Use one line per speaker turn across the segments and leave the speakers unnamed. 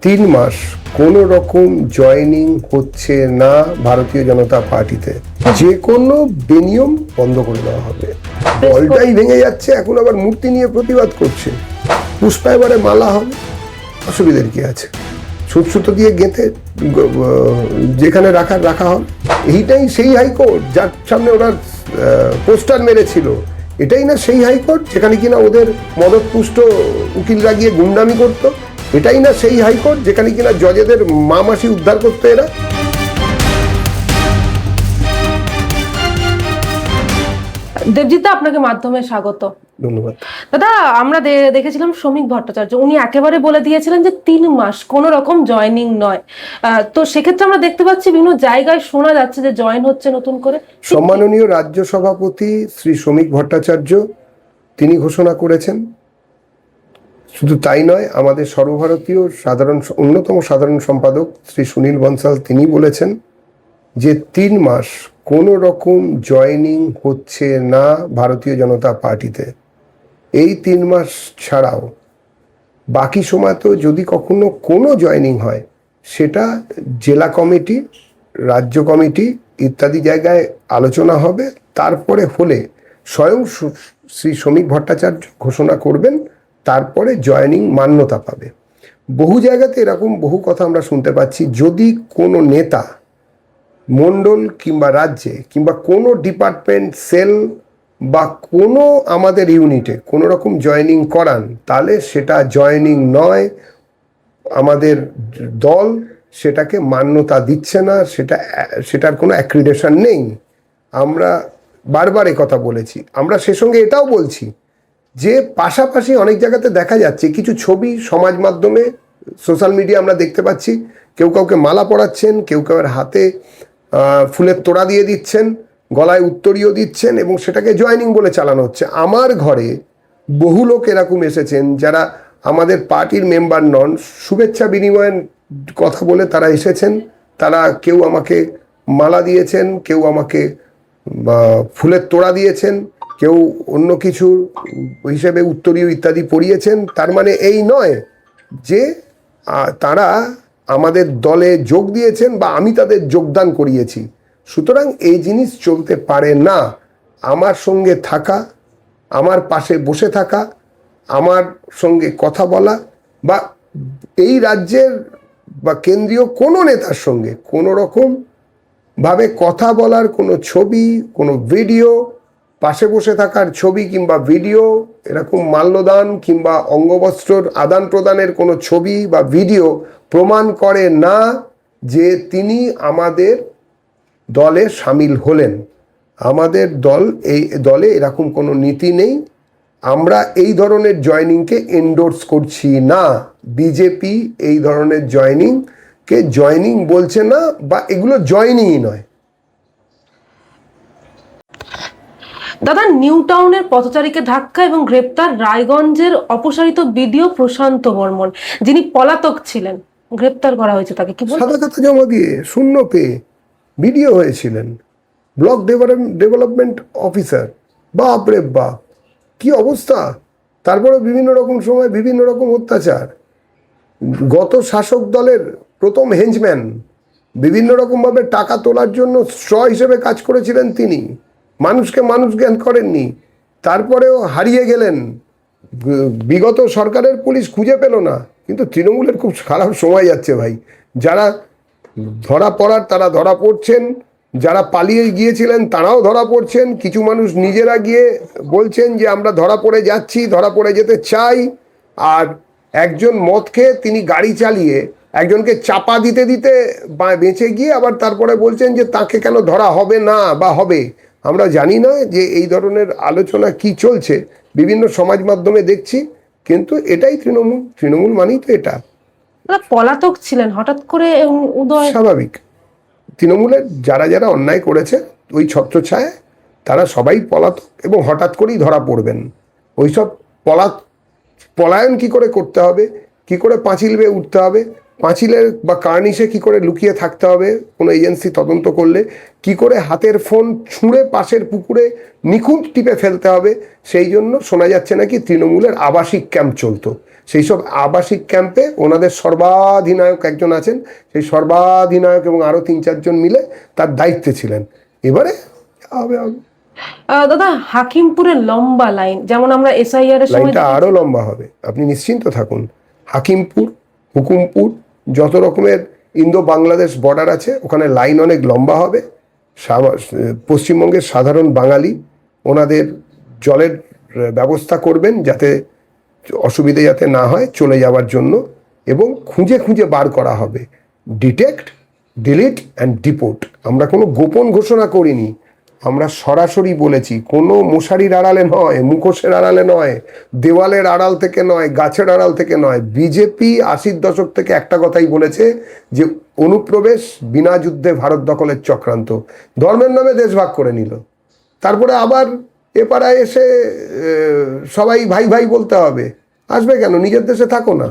3 মাস কোনো রকম জয়েনিং হচ্ছে না ভারতীয় জনতা পার্টিতে। যে কোনো বেনিয়ম বন্ধ করে দেওয়া হবে। দলটাই ভেঙে যাচ্ছে, এখন আবার মূর্তি নিয়ে প্রতিবাদ করছে। পুষ্পা এবারে মালা হবে, অসুবিধার কি আছে? সুতো দিয়ে গেঁথে যেখানে রাখা হবে। এইটাই সেই হাইকোর্ট যার সামনে ওরা পোস্টার মেরেছিল। এটাই না সেই হাইকোর্ট যেখানে কিনা ওদের মদতপুষ্ট উকিলরা গিয়ে গুন্ডামি করতো? এটাই না সেই হাইকোর্ট যেখানে কিনা জজেদের মা মাসি উদ্ধার করতো এরা?
দেবজিৎ, আপনাকে মাধ্যমে স্বাগত।
ধন্যবাদ।
দাদা, আমরা দেখেছিলাম শ্রমিক ভট্টাচার্য, উনি একেবারে বলে দিয়েছিলেন যে 3 মাস কোনো রকম জয়েনিং নয়। তো সেক্ষেত্রে আমরা দেখতে পাচ্ছি বিভিন্ন জায়গায় শোনা যাচ্ছে যে জয়েন হচ্ছে নতুন করে।
সম্মাননীয় রাজ্য সভাপতি শ্রী শ্রমিক ভট্টাচার্য তিনি ঘোষণা করেছেন। শুধু তাই নয়, আমাদের সর্বভারতীয় অন্যতম সাধারণ সম্পাদক শ্রী সুনীল বনসাল তিনি বলেছেন যে 3 মাস কোনো রকম জয়েনিং হচ্ছে না ভারতীয় জনতা পার্টিতে। এই 3 মাস ছাড়াও বাকি সময় তো যদি কখনো কোনো জয়েনিং হয়, সেটা জেলা কমিটি, রাজ্য কমিটি ইত্যাদি জায়গায় আলোচনা হবে। তারপরে হলে স্বয়ং শ্রী শ্রমিক ভট্টাচার্য ঘোষণা করবেন, তারপরে জয়েনিং মান্যতা পাবে। বহু জায়গাতে এরকম বহু কথা আমরা শুনতে পাচ্ছি। যদি কোনো নেতা মণ্ডল কিংবা রাজ্যে কিংবা কোনো ডিপার্টমেন্ট, সেল বা কোনো আমাদের ইউনিটে কোনো রকম জয়েনিং করান, তাহলে সেটা জয়েনিং নয়। আমাদের দল সেটাকে মান্যতা দিচ্ছে না, সেটার কোনো অ্যাক্রিডেশন নেই। আমরা বারবার কথা বলেছি। আমরা সে সঙ্গে এটাও বলছি যে পাশাপাশি অনেক জায়গাতে দেখা যাচ্ছে কিছু ছবি সমাজ মাধ্যমে, সোশ্যাল মিডিয়া আমরা দেখতে পাচ্ছি, কেউ কাউকে মালা পরাচ্ছেন, কেউ কাউয়ের হাতে ফুলের তোড়া দিয়ে দিচ্ছেন, গলায় উত্তরীয় দিচ্ছেন এবং সেটাকে জয়েনিং বলে চালানো হচ্ছে। আমার ঘরে বহু লোক এরকম এসেছেন যারা আমাদের পার্টির মেম্বার নন, শুভেচ্ছা বিনিময়ের কথা বলে তারা এসেছেন। তারা কেউ আমাকে মালা দিয়েছেন, কেউ আমাকে ফুলের তোড়া দিয়েছেন, কেউ অন্য কিছু হিসেবে উত্তরীয় ইত্যাদি পরিয়েছেন। তার মানে এই নয় যে তারা আমাদের দলে যোগ দিয়েছেন বা আমি তাদের যোগদান করিয়েছি। সুতরাং এই জিনিস চলতে পারে না। আমার সঙ্গে থাকা, আমার পাশে বসে থাকা, আমার সঙ্গে কথা বলা বা এই রাজ্যের বা কেন্দ্রীয় কোনো নেতার সঙ্গে কোনো রকম ভাবে কথা বলার কোনো ছবি, কোনো ভিডিও, পাশে বসে থাকার ছবি কিংবা ভিডিও, এরকম মাল্যদান কিংবা অঙ্গবস্ত্রর আদান প্রদানের কোনো ছবি বা ভিডিও প্রমাণ করে না যে তিনি আমাদের দলে সামিল হলেন। আমাদের দলে এরকম কোনো নীতি নেই। আমরা এই ধরনের জয়েনিংকে এন্ডোর্স করছি না। বিজেপি এই ধরনের জয়েনিংকে জয়েনিং বলছে না বা এগুলো জয়েনিংই নয়।
দাদা, নিউ টাউনের পথচারীকে ধাক্কা এবং গ্রেপ্তার রায়গঞ্জের অপসারিত বিডিও প্রশান্ত বর্মন, যিনি পলাতক ছিলেন, গ্রেপ্তার করা হয়েছে তাকে। কি
সাদা কথা জমা দিয়ে শূন্য পেয়ে বিডিও হয়েছিলেন, ব্লক ডেভেলপমেন্ট অফিসার। বাপ রে বাপ, কি অবস্থা! তারপরে বিভিন্ন রকম সময় বিভিন্ন রকম অত্যাচার। গত শাসক দলের প্রথম হেঞ্চম্যান, বিভিন্ন রকমভাবে টাকা তোলার জন্য স্ট্র হিসেবে কাজ করেছিলেন তিনি। মানুষকে মানুষ জ্ঞান করেননি, তারপরেও হারিয়ে গেলেন। বিগত সরকারের পুলিশ খুঁজে পেল না, কিন্তু তৃণমূলের খুব খারাপ সময় যাচ্ছে ভাই। যারা ধরা পড়ার তারা ধরা পড়ছেন, যারা পালিয়ে গিয়েছিলেন তারাও ধরা পড়ছেন। কিছু মানুষ নিজেরা গিয়ে বলছেন যে আমরা ধরা পড়ে যাচ্ছি, ধরা পড়ে যেতে চাই। আর একজন মদ খেয়ে তিনি গাড়ি চালিয়ে একজনকে চাপা দিতে দিতে বেঁচে গিয়ে আবার তারপরে বলছেন যে তাকে কেন ধরা হবে না বা হবে। আমরা জানি না যে এই ধরনের আলোচনা কি চলছে, বিভিন্ন সমাজ মাধ্যমে দেখছি, কিন্তু এটাই তৃণমূল মানেই তো এটা।
পলাতক ছিলেন, হঠাৎ করে উদয়।
স্বাভাবিক। তৃণমূলের যারা যারা অন্যায় করেছে ওই ছত্রছায়া, তারা সবাই পলাতক এবং হঠাৎ করেই ধরা পড়বেন। ওইসব পলায়ন কি করে করতে হবে, কি করে পাঁচিল বেয়ে উঠতে হবে, পাঁচিলের বা কার্নিশে কি করে লুকিয়ে থাকতে হবে কোনো এজেন্সি তদন্ত করলে, কি করে হাতের ফোন ছুঁড়ে পাশের পুকুরে নিখুঁত টিপে ফেলতে হবে, সেই জন্য শোনা যাচ্ছে নাকি তৃণমূলের আবাসিক ক্যাম্প চলতো। সেই সব আবাসিক ক্যাম্পে ওনাদের সর্বাধিনায়ক একজন আছেন, সেই সর্বাধিনায়ক এবং আরও 3-4 জন মিলে তার দায়িত্বে ছিলেন। এবারে হবে হবে।
দাদা, হাকিমপুরের লম্বা লাইন, যেমন আমরা এসআইআর এর সময়
লাইনটা আরও লম্বা হবে, আপনি নিশ্চিন্ত থাকুন। হাকিমপুর, হুকুমপুর, যত রকমের ইন্দো বাংলাদেশ বর্ডার আছে ওখানে লাইন অনেক লম্বা হবে। পশ্চিমবঙ্গের সাধারণ বাঙালি ওনাদের জলের ব্যবস্থা করবেন যাতে অসুবিধে যাতে না হয় চলে যাওয়ার জন্য, এবং খুঁজে খুঁজে বার করা হবে। Detect, delete and deport. আমরা কোনো গোপন ঘোষণা করিনি, আমরা সরাসরি বলেছি, কোনো মশারির আড়ালে নয়, মুখোশের আড়ালে নয়, দেওয়ালের আড়াল থেকে নয়, গাছের আড়াল থেকে নয়। বিজেপি 80-র দশক থেকে একটা কথাই বলেছে যে অনুপ্রবেশ বিনা যুদ্ধে ভারত দখলের চক্রান্ত। ধর্মের নামে দেশ ভাগ করে নিল, তারপরে আবার এ পাড়ায় এসে সবাই ভাই ভাই বলতে হবে। আসবে কেন? নিজের দেশে থাকো না,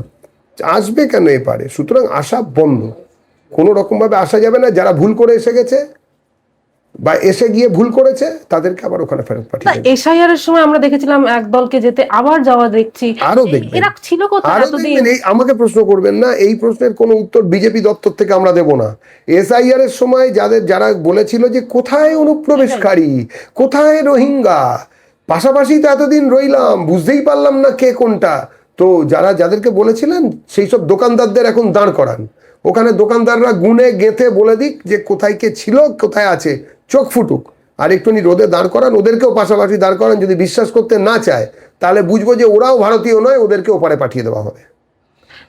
আসবে কেন এপারে? সুতরাং আসা বন্ধ, কোনো রকমভাবে আসা যাবে না। যারা ভুল করে এসে গেছে বা এসে গিয়ে ভুল করেছে তাদেরকে আবার ওখানে ফেরত পাঠিয়ে দেবে।
এসআইআর এর সময় আমরা দেখেছিলাম এক দলকে যেতে, আবার যাওয়া দেখছি।
আরো দেখবেন,
এরা ছিল কোথায়
আরো
এতদিন?
দেখবেন। এই আমাকে প্রশ্ন করবেন না, এই প্রশ্নের কোনো উত্তর বিজেপি দপ্তর থেকে আমরা দেব না। এসআইআর এর সময় যারা বলেছিল যে কোথায় অনুপ্রবেশকারী, কোথায় রোহিঙ্গা, পাশাপাশি তো এতদিন রইলাম, বুঝতেই পারলাম না কে কোনটা। তো যাদেরকে বলেছিলেন সেই সব দোকানদারদের এখন দাঁড় করান, ওখানে দোকানদাররা গুনে গেঁথে বলে দিক যে কোথায় কে ছিল, কোথায় আছে, চোখ ফুটুক। আর একটুখানি রোদে দাঁড় করান, ওদেরকেও পাশাপাশি দাঁড় করান। যদি বিশ্বাস করতে না চায় তাহলে বুঝবো যে ওরাও ভারতীয় নয়, ওদেরকে ওপারে পাঠিয়ে দেওয়া হবে।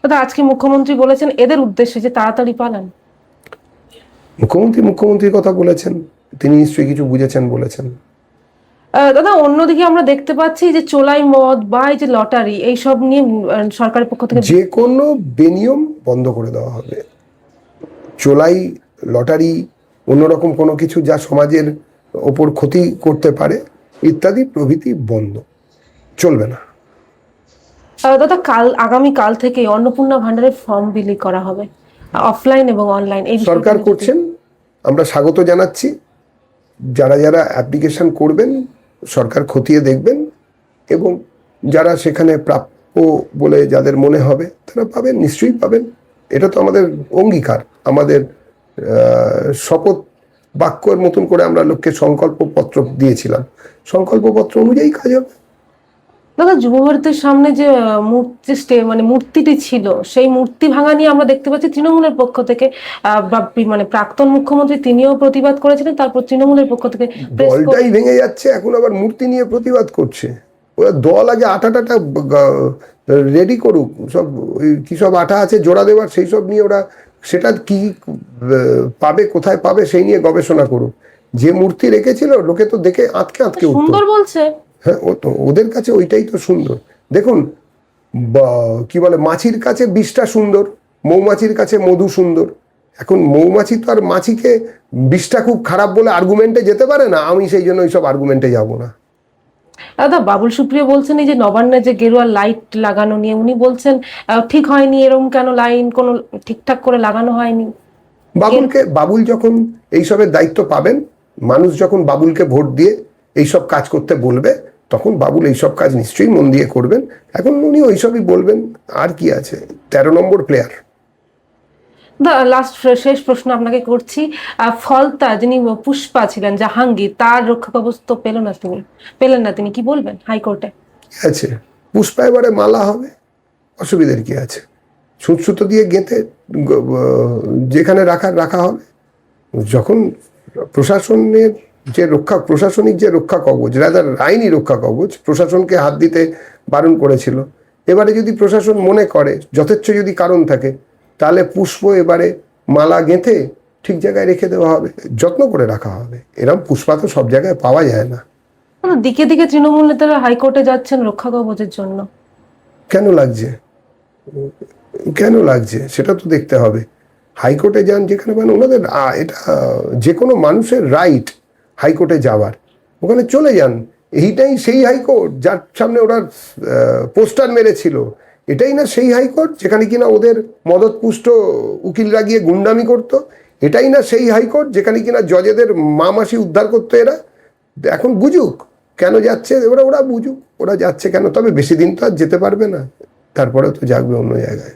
দাদা, আজকে মুখ্যমন্ত্রী বলেছেন এদের উদ্দেশ্যে যে তাড়াতাড়ি পালান।
মুখ্যমন্ত্রীর কথা বলেছেন, তিনি নিশ্চয়ই কিছু বুঝেছেন বলেছেন।
দাদা, অন্যদিকে আমরা দেখতে পাচ্ছি যে চোলাই মদ বা এই যে লটারি, এইসব নিয়ে সরকারের পক্ষ থেকে
যে কোনো বেনিয়ম বন্ধ করে দেওয়া হবে। চোলাই, লটারি, অন্যরকম কোনো কিছু যা সমাজের ওপর ক্ষতি করতে পারে ইত্যাদি প্রভৃতি বন্ধ, চলবে না।
দাদা, আগামী কাল থেকে অন্নপূর্ণা ভান্ডারের ফর্ম বিলি করা হবে, অফলাইন এবং অনলাইন। এই
সরকার করছেন, আমরা স্বাগত জানাচ্ছি। যারা যারা অ্যাপ্লিকেশন করবেন সরকার খতিয়ে দেখবেন, এবং যারা সেখানে প্রাপ্য বলে যাদের মনে হবে তারা পাবেন, নিশ্চয়ই পাবেন। এটা তো আমাদের অঙ্গীকার, আমাদের শপথ বাক্যের মতন করে আমরা লোককে সংকল্পপত্র দিয়েছিলাম, সংকল্পপত্র অনুযায়ী কাজ হবে।
দাদা, যুব ভারতের সামনে যে মূর্তিটি ছিল, সেই মূর্তি ভাঙা নিয়ে আমরা দেখতে পাচ্ছি তৃণমূলের পক্ষ থেকে মানে প্রাক্তন মুখ্যমন্ত্রী তিনিও প্রতিবাদ করেছিলেন, তারপর তৃণমূলের পক্ষ থেকে
দলটাই ভেঙে যাচ্ছে, এখন আবার মূর্তি নিয়ে প্রতিবাদ করছে। ওরা দল আগে আটাটা রেডি করুক, সব কি সব আটা আছে জোড়া দেওয়ার, সেই সব নিয়ে ওরা সেটা কি পাবে, কোথায় পাবে সেই নিয়ে গবেষণা করুক। যে মূর্তি রেখেছিল লোকে তো দেখে আঁতকে উঠতো,
সুন্দর বলছে।
হ্যাঁ, ওদের কাছে ওইটাই তো সুন্দর। দেখুন, কি বলে, মাছির কাছে বিষটা সুন্দর, মৌমাছির কাছে মধু সুন্দর। এখন মৌমাছি তো আর মাছিকে বিষটা খুব খারাপ বলে আর্গুমেন্টে যেতে পারে না, আমি সেই জন্য ওইসব আর্গুমেন্টে যাব না।
দাদা, বাবুল সুপ্রিয় বলছেন এই যে নবান্নে যে গেরুয়া লাইট লাগানো নিয়ে, উনি বলছেন ঠিক হয়নি, এরকম কেন লাইন কোনো ঠিকঠাক করে লাগানো হয়নি।
বাবুল যখন এইসবের দায়িত্ব পাবেন, মানুষ যখন বাবুলকে ভোট দিয়ে এইসব কাজ করতে বলবে, তখন বাবুল এইসব কাজ নিশ্চয়ই মন দিয়ে করবেন। এখন উনি ওইসবই বলবেন, আর কি আছে, 13 নম্বর প্লেয়ার।
শেষ প্রশ্ন আপনাকে করছি। ফলতা যিনি পুষ্পা ছিলেন, জাহাঙ্গীর, তার রক্ষা কবচ তো পেলেন না তিনি, কি বলবেন হাইকোর্টে?
কি আছে, পুষ্পা এবারে মালা হবে, অসুবিধার কি আছে? সুতো দিয়ে গেঁথে যেখানে রাখা হবে। যখন প্রশাসনের যে প্রশাসনিক যে রক্ষা কবচ, রাদার আইনি রক্ষা কবচ, প্রশাসনকে হাত দিতে বারণ করেছিল। এবারে যদি প্রশাসন মনে করে যথেচ্ছ যদি কারণ থাকে, তাহলে পুষ্প এবারে মালা গেঁথে ঠিক জায়গায় রেখে দেওয়া হবে, যত্ন করে রাখা হবে। এরকম পুষ্পা তো সব জায়গায় পাওয়া যায় না।
দিকে দিকে তৃণমূল নেতারা হাইকোর্টে যাচ্ছেন রক্ষা কবচের জন্য।
কেন লাগছে সেটা তো দেখতে হবে। হাইকোর্টে যান যেখানে, মানে ওনাদের এটা যে কোনো মানুষের রাইট হাইকোর্টে যাওয়ার, ওখানে চলে যান। এইটাই সেই হাইকোর্ট যার সামনে ওরা পোস্টার মেরেছিল। এটাই না সেই হাইকোর্ট যেখানে কিনা ওদের মদতপুষ্ট উকিলরা গিয়ে গুন্ডামি করতো? এটাই না সেই হাইকোর্ট যেখানে কিনা জজেদের মাসি উদ্ধার করতো এরা? এখন বুঝুক কেন যাচ্ছে ওরা বুঝুক ওরা যাচ্ছে কেন। তবে বেশি দিন তো আর যেতে পারবে না। তারপরেও তো জাগবে অন্য জায়গায়।